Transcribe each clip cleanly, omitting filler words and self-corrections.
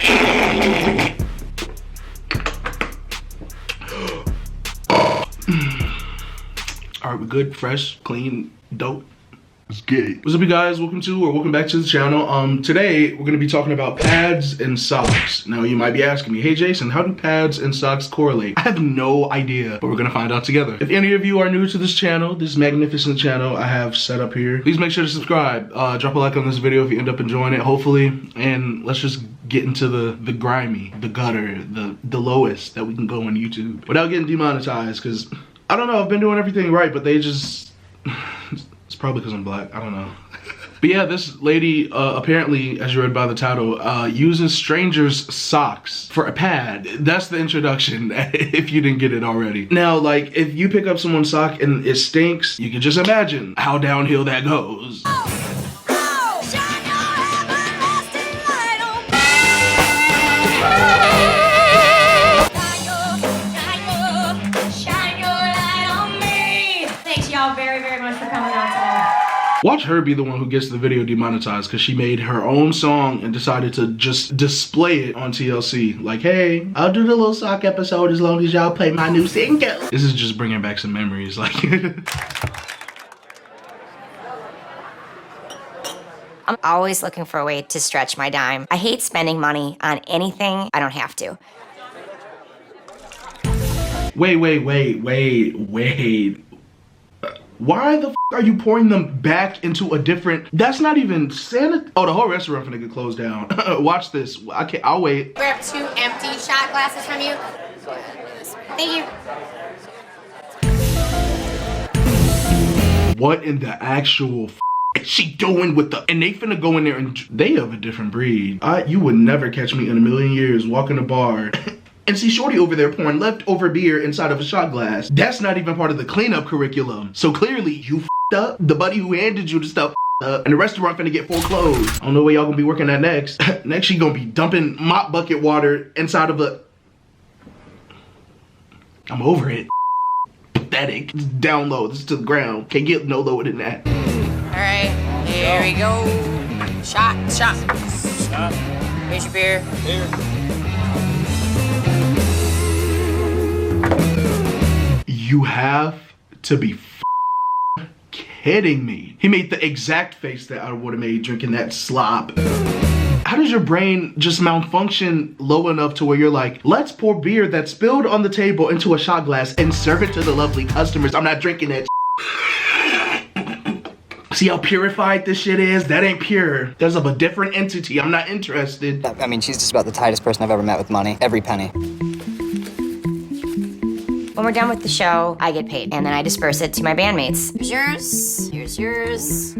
All right, we're good, fresh, clean, dope. It's good. What's up, you guys? Welcome back to the channel. Today we're gonna be talking about pads and socks. Now you might be asking me, hey Jason, how do pads and socks correlate? I have no idea, but we're gonna find out together. If any of you are new to this channel, this magnificent channel I have set up here, please make sure to subscribe. Drop a like on this video if you end up enjoying it, hopefully, and let's just get into the grimy, the gutter, the lowest that we can go on YouTube without getting demonetized. Because I don't know, I've been doing everything right, but they just it's probably because I'm black, I don't know. But yeah, this lady, apparently, as you read by the title, uses strangers' socks for a pad. That's the introduction, if you didn't get it already. Now, like, if you pick up someone's sock and it stinks, you can just imagine how downhill that goes. Watch her be the one who gets the video demonetized because she made her own song and decided to just display it on TLC. Like, hey, I'll do the little sock episode as long as y'all play my new single. This is just bringing back some memories. Like, I'm always looking for a way to stretch my dime. I hate spending money on anything I don't have to. Wait. Why the f are you pouring them back into a different? That's not even sanit. Oh, the whole restaurant finna get closed down. Watch this. I'll wait. Grab 2 empty shot glasses from you. Thank you. What in the actual f is she doing with the? And they finna go in there and they of a different breed. You would never catch me in a million years walking a bar and see shorty over there pouring leftover beer inside of a shot glass. That's not even part of the cleanup curriculum. So clearly you f***ed up. The buddy who handed you the stuff f***ed up, and the restaurant finna get foreclosed. I don't know where y'all gonna be working at next. Next she gonna be dumping mop bucket water inside of a... I'm over it. Pathetic. It's down low. This is to the ground. Can't get no lower than that. All right, here we go. Shot. Here's your beer. Here. You have to be kidding me. He made the exact face that I would have made drinking that slop. How does your brain just malfunction low enough to where you're like, let's pour beer that's spilled on the table into a shot glass and serve it to the lovely customers. I'm not drinking that. See how purified this shit is? That ain't pure. That's of a different entity. I'm not interested. I mean, she's just about the tightest person I've ever met with money. Every penny. When we're done with the show, I get paid, and then I disperse it to my bandmates. Here's yours.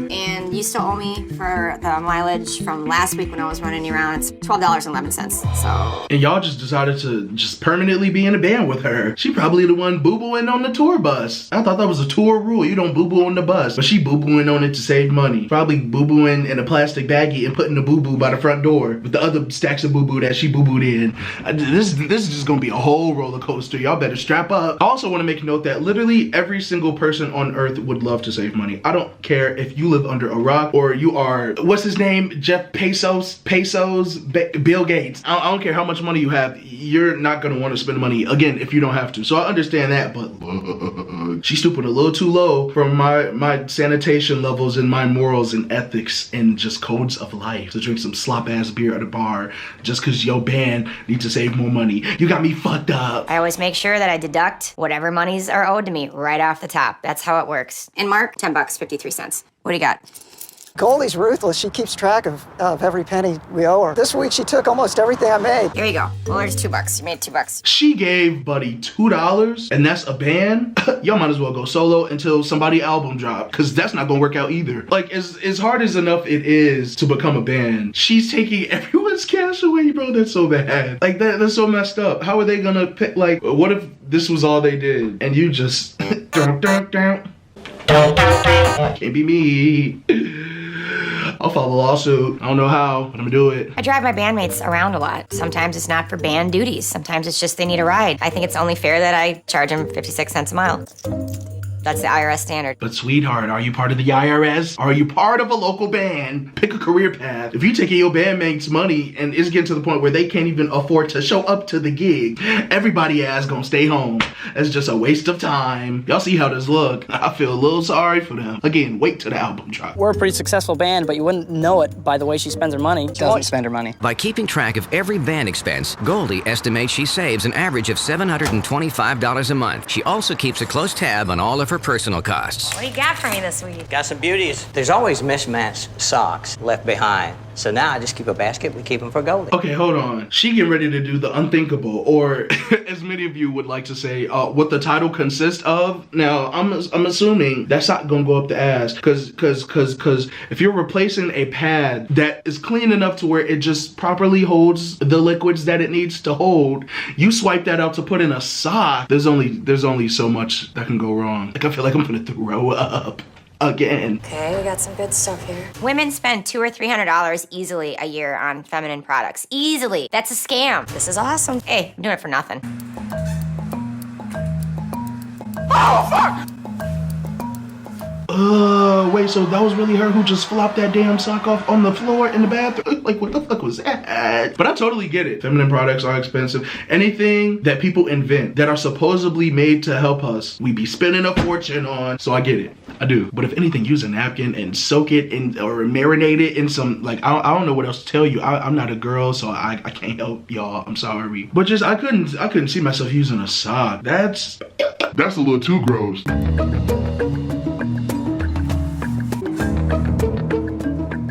And you still owe me for the mileage from last week when I was running you around. It's $12.11, so. And y'all just decided to just permanently be in a band with her. She probably the one boo-booing on the tour bus. I thought that was a tour rule. You don't boo-boo on the bus. But she boo-booing on it to save money. Probably boo-booing in a plastic baggie and putting the boo-boo by the front door with the other stacks of boo-boo that she boo-booed in. This is just gonna be a whole roller coaster. Y'all better strap up. I also want to make a note that literally every single person on earth would love to save money. I don't care if you live under a rock or you are, what's his name? Jeff Bezos, Bill Gates. I don't care how much money you have. You're not going to want to spend money, again, if you don't have to. So I understand that, but she's stooping a little too low from my sanitation levels and my morals and ethics and just codes of life to drink some slop ass beer at a bar just because your band needs to save more money. You got me fucked up. I always make sure that I deduct whatever monies are owed to me right off the top. That's how it works. And Mark, $10.53. What do you got? Goldie's ruthless. She keeps track of every penny we owe her. This week she took almost everything I made. Here you go. Well, there's $2. You made $2. She gave Buddy $2, and that's a band. Y'all might as well go solo until somebody album drop, because that's not gonna work out either. Like, as hard as enough it is to become a band, she's taking everyone's cash away, bro. That's so bad. Like, that's so messed up. How are they gonna pick, like, what if this was all they did, and you just can't be me. I'll file a lawsuit. I don't know how, but I'm gonna do it. I drive my bandmates around a lot. Sometimes it's not for band duties. Sometimes it's just they need a ride. I think it's only fair that I charge them 56 cents a mile. That's the IRS standard. But sweetheart, are you part of the IRS? Are you part of a local band? Pick a career path. If you taking your bandmates' money and it's getting to the point where they can't even afford to show up to the gig, everybody ass gonna stay home. That's just a waste of time. Y'all see how this look. I feel a little sorry for them. Again, wait till the album drops. We're a pretty successful band, but you wouldn't know it by the way she spends her money. She doesn't spend her money. By keeping track of every band expense, Goldie estimates she saves an average of $725 a month. She also keeps a close tab on all of her personal costs. What do you got for me this week? Got some beauties. There's always mismatched socks left behind. So now I just keep a basket. We keep them for Goldie. Okay, hold on. She getting ready to do the unthinkable, or as many of you would like to say, what the title consists of. Now, I'm assuming that's not gonna go up the ass, cause if you're replacing a pad that is clean enough to where it just properly holds the liquids that it needs to hold, you swipe that out to put in a sock. There's only so much that can go wrong. Like, I feel like I'm gonna throw up. Again. Okay, we got some good stuff here. Women spend $200 or $300 easily a year on feminine products. Easily. That's a scam. This is awesome. Hey, I'm doing it for nothing. Oh, fuck! Wait, so that was really her who just flopped that damn sock off on the floor in the bathroom? Like, what the fuck was that? But I totally get it. Feminine products are expensive. Anything that people invent that are supposedly made to help us, we be spending a fortune on. So I get it. I do. But if anything, use a napkin and soak it in or marinate it in some, like, I don't know what else to tell you. I'm not a girl, so I can't help y'all. I'm sorry. But just, I couldn't see myself using a sock. That's a little too gross.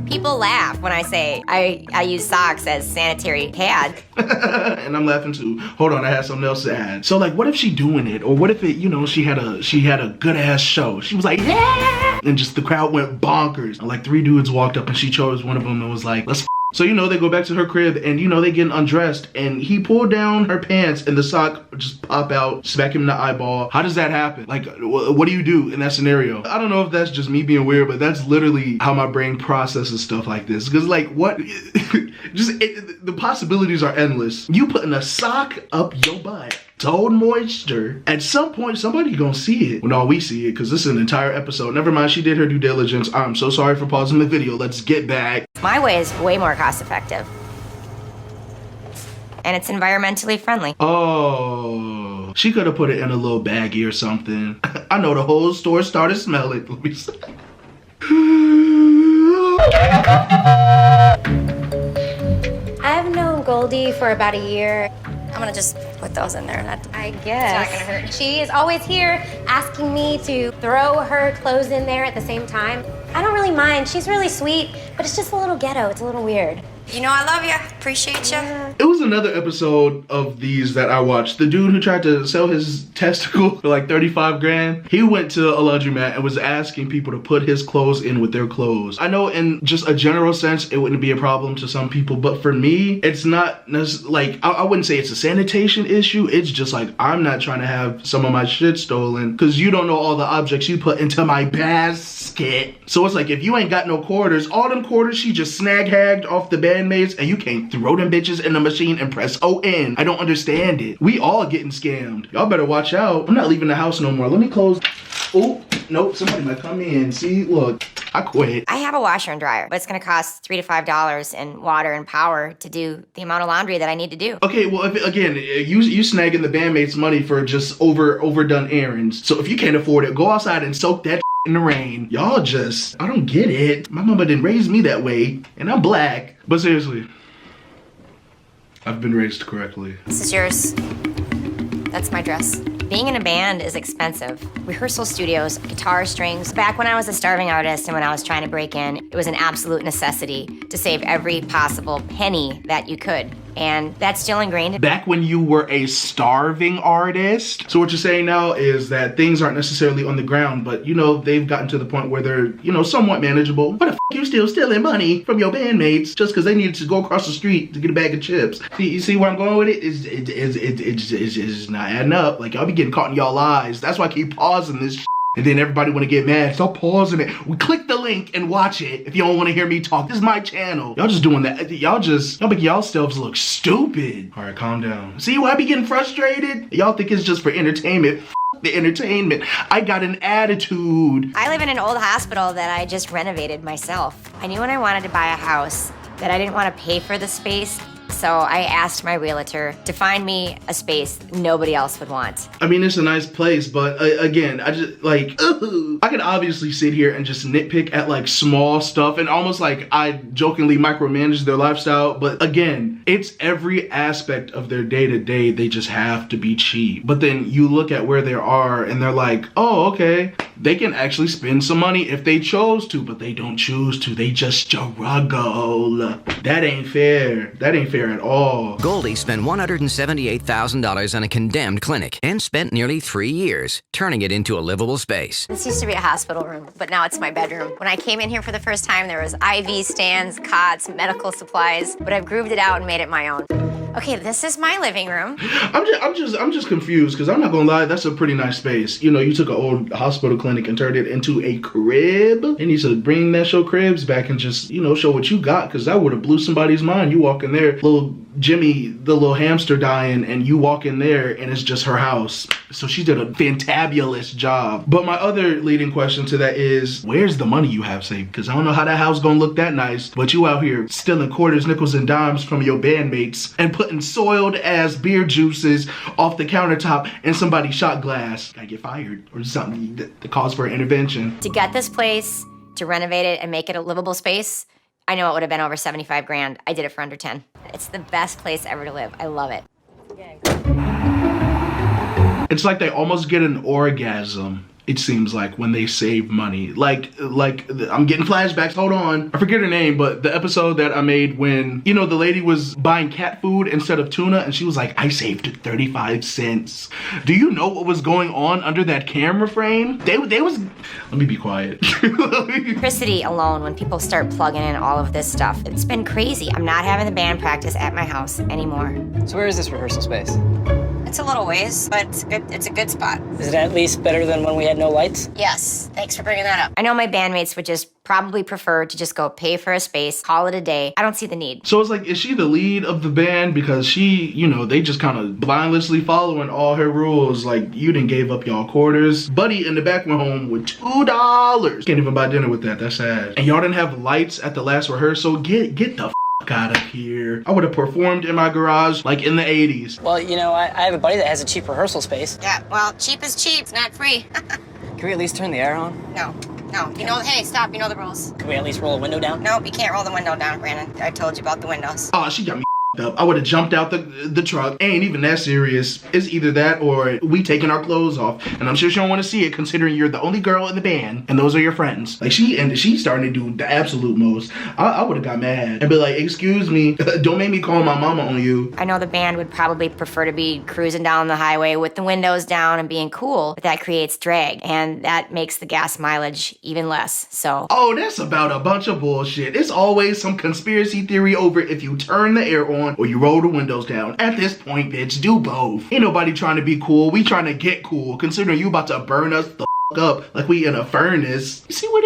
People laugh when I say I use socks as sanitary pad. And I'm laughing too. Hold on, I had something else to add. So like, what if she doing it? Or what if it, you know, she had a good ass show. She was like, yeah! And just the crowd went bonkers. And like 3 dudes walked up and she chose one of them and was like, let's f. So, you know, they go back to her crib and, you know, they getting undressed and he pulled down her pants and the sock just pop out, smack him in the eyeball. How does that happen? Like, what do you do in that scenario? I don't know if that's just me being weird, but that's literally how my brain processes stuff like this. Because, like, what? The possibilities are endless. You putting a sock up your butt to hold moisture. At some point, somebody gonna see it. Well, no, we see it because this is an entire episode. Never mind, she did her due diligence. I'm so sorry for pausing the video. Let's get back. My way is way more cost effective. And it's environmentally friendly. Oh, she could have put it in a little baggie or something. I know the whole store started smelling. Let me see. I've known Goldie for about a year. I'm gonna just put those in there. I guess. It's not gonna hurt. She is always here asking me to throw her clothes in there at the same time. I don't really mind. She's really sweet, but it's just a little ghetto. It's a little weird. You know I love you. Appreciate you. It was another episode of these that I watched. The dude who tried to sell his testicle for like 35 grand, he went to a laundromat and was asking people to put his clothes in with their clothes. I know in just a general sense, it wouldn't be a problem to some people, but for me, it's not like, I wouldn't say it's a sanitation issue. It's just like, I'm not trying to have some of my shit stolen because you don't know all the objects you put into my basket. So it's like, if you ain't got no quarters, all them quarters she just snag-hagged off the bandmates and you can't throw them bitches in the machine and press ON. I don't understand it. We all getting scammed. Y'all better watch out. I'm not leaving the house no more. Let me close. Oh, nope, somebody might come in. See, look, I quit. I have a washer and dryer, but it's gonna cost $3 to $5 in water and power to do the amount of laundry that I need to do. Okay, well, again, you snagging the bandmates money for just overdone errands. So if you can't afford it, go outside and soak that in the rain. Y'all just, I don't get it. My mama didn't raise me that way, and I'm black. But seriously, I've been raised correctly. This is yours. That's my dress. Being in a band is expensive. Rehearsal studios, guitar strings. Back when I was a starving artist and when I was trying to break in, it was an absolute necessity to save every possible penny that you could. And that's still ingrained. Back when you were a starving artist? So what you're saying now is that things aren't necessarily on the ground, but you know, they've gotten to the point where they're, you know, somewhat manageable. What the f you still stealing money from your bandmates just because they needed to go across the street to get a bag of chips? You see where I'm going with it? It's not adding up. Like, y'all be getting caught in y'all lies. That's why I keep pausing this shit. And then everybody want to get mad. Stop pausing it. We click the link and watch it if you don't want to hear me talk. This is my channel. Y'all just doing that. Y'all make y'all selves look stupid. All right, calm down. See why I be getting frustrated? Y'all think it's just for entertainment? F the entertainment. I got an attitude. I live in an old hospital that I just renovated myself. I knew when I wanted to buy a house that I didn't want to pay for the space, so I asked my realtor to find me a space nobody else would want. I mean, it's a nice place, but again, I just like, I could obviously sit here and just nitpick at like small stuff and almost like I jokingly micromanage their lifestyle. But again, it's every aspect of their day-to-day. They just have to be cheap. But then you look at where they are and they're like, oh, okay. They can actually spend some money if they chose to, but they don't choose to. They just struggle. That ain't fair. That ain't fair at all. Goldie spent $178,000 on a condemned clinic and spent nearly 3 years turning it into a livable space. This used to be a hospital room, but now it's my bedroom. When I came in here for the first time, there was IV stands, cots, medical supplies, but I've grooved it out and made it my own. Okay, this is my living room. I'm just confused because I'm not gonna lie, that's a pretty nice space. You know, you took an old hospital clinic and turned it into a crib. They need to bring that show cribs back and just, you know, show what you got, because that would have blew somebody's mind. You walk in there, little Jimmy, the little hamster dying, and you walk in there and it's just her house. So she did a fantabulous job. But my other leading question to that is, where's the money you have saved? Because I don't know how that house gonna look that nice, but you out here stealing quarters, nickels, and dimes from your bandmates and putting soiled ass beer juices off the countertop and somebody's shot glass. I get fired or something that calls for intervention. To get this place, to renovate it and make it a livable space, I know it would have been over 75 grand. I did it for under 10. It's the best place ever to live. I love it. It's like they almost get an orgasm, it seems like, when they save money. Like I'm getting flashbacks. Hold on. I forget her name, but the episode that I made when, you know, the lady was buying cat food instead of tuna and she was like, I saved 35 cents. Do you know what was going on under that camera frame? They was, let me be quiet. Electricity alone, when people start plugging in all of this stuff, it's been crazy. I'm not having the band practice at my house anymore. So where is this rehearsal space? It's a little ways, but it's a good spot. Is it at least better than when we had no lights? Yes, thanks for bringing that up. I know my bandmates would just probably prefer to just go pay for a space, call it a day. I don't see the need. So it's like, is she the lead of the band? Because she, you know, they just kind of blindlessly following all her rules. Like, you didn't gave up y'all quarters. Buddy in the back went home with $2. Can't even buy dinner with that. That's sad. And y'all didn't have lights at the last rehearsal. Get the out of here. I would have performed in my garage like in the 80s. Well, you know, I have a buddy that has a cheap rehearsal space. Yeah, well, cheap is cheap. It's not free. Can we at least turn the air on? No. You know, hey, stop. You know the rules. Can we at least roll a window down? Nope, you can't roll the window down, Brandon. I told you about the windows. Oh, she got me up. I would have jumped out the truck. Ain't even that serious. It's either that or we taking our clothes off. And I'm sure she don't want to see it considering you're the only girl in the band and those are your friends. Like she's starting to do the absolute most. I would have got mad and be like, excuse me, don't make me call my mama on you. I know the band would probably prefer to be cruising down the highway with the windows down and being cool, but that creates drag and that makes the gas mileage even less, so. Oh, that's about a bunch of bullshit. It's always some conspiracy theory over if you turn the air on or you roll the windows down. At this point, bitch, do both. Ain't nobody trying to be cool. We trying to get cool, considering you about to burn us the up like we in a furnace. You see why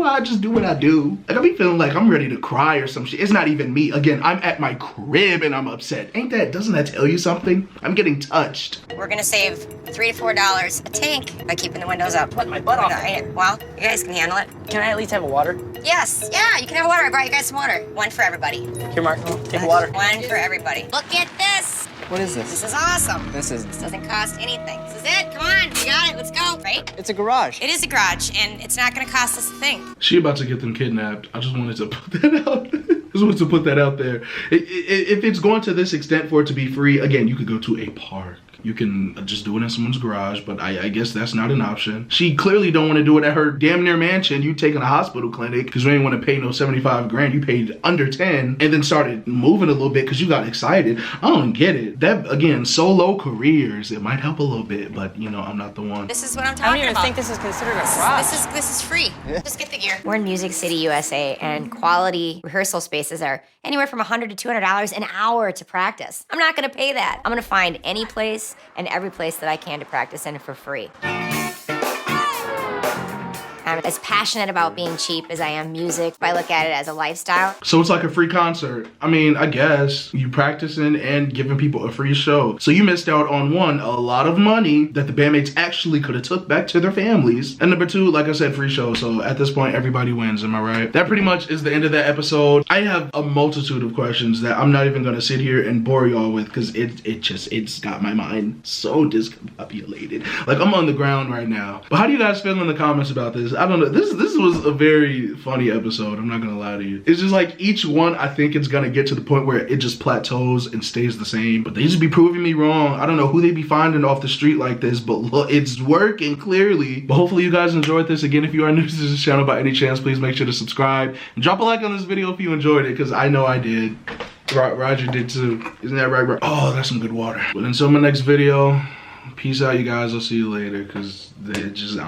I just do what I do? Like I be feeling like I'm ready to cry or some shit. It's not even me. Again, I'm at my crib and I'm upset. Doesn't that tell you something? I'm getting touched. We're gonna save $3 to $4 a tank by keeping the windows up. Put my butt off. Well, you guys can handle it. Can I at least have a water? Yes, yeah, you can have water. I brought you guys some water. One for everybody. Here, Mark, take a water. One for everybody. Look at this. What is this? This is awesome. This doesn't cost anything. This is it. Come on, we got it. Let's go. Right? It's a garage. It is a garage, and it's not gonna cost us a thing. She about to get them kidnapped. I just wanted to put that out. Just wanted to put that out there. If it's going to this extent for it to be free, again, you could go to a park. You can just do it in someone's garage, but I guess that's not an option. She clearly don't want to do it at her damn near mansion. You taking a hospital clinic because you ain't want to pay no 75 grand. You paid under 10 and then started moving a little bit because you got excited. I don't get it. That, again, solo careers, it might help a little bit, but you know, I'm not the one. This is what I'm I talking don't even about. think this is considered a garage. This is free. Yeah. Just get the gear. We're in Music City, USA, and quality rehearsal spaces are anywhere from $100 to $200 an hour to practice. I'm not gonna pay that. I'm gonna find any place and every place that I can to practice in for free. I'm I'm as passionate about being cheap as I am music. I look at it as a lifestyle. So it's like a free concert. I mean, I guess you practicing and giving people a free show. So you missed out on one, a lot of money that the bandmates actually could have took back to their families. And number two, like I said, free show. So at this point, everybody wins, am I right? That pretty much is the end of that episode. I have a multitude of questions that I'm not even gonna sit here and bore y'all with because it's got my mind so discombobulated. Like I'm on the ground right now. But how do you guys feel in the comments about this? I don't know. This was a very funny episode. I'm not gonna lie to you. It's just like each one I think it's gonna get to the point where it just plateaus and stays the same. But they just be proving me wrong. I don't know who they be finding off the street like this, but look, it's working clearly. But hopefully you guys enjoyed this. Again, if you are new to this channel by any chance, please make sure to subscribe and drop a like on this video if you enjoyed it, because I know I did. Roger did too. Isn't that right, bro? Oh, that's some good water. But until my next video, peace out, you guys. I'll see you later, because they just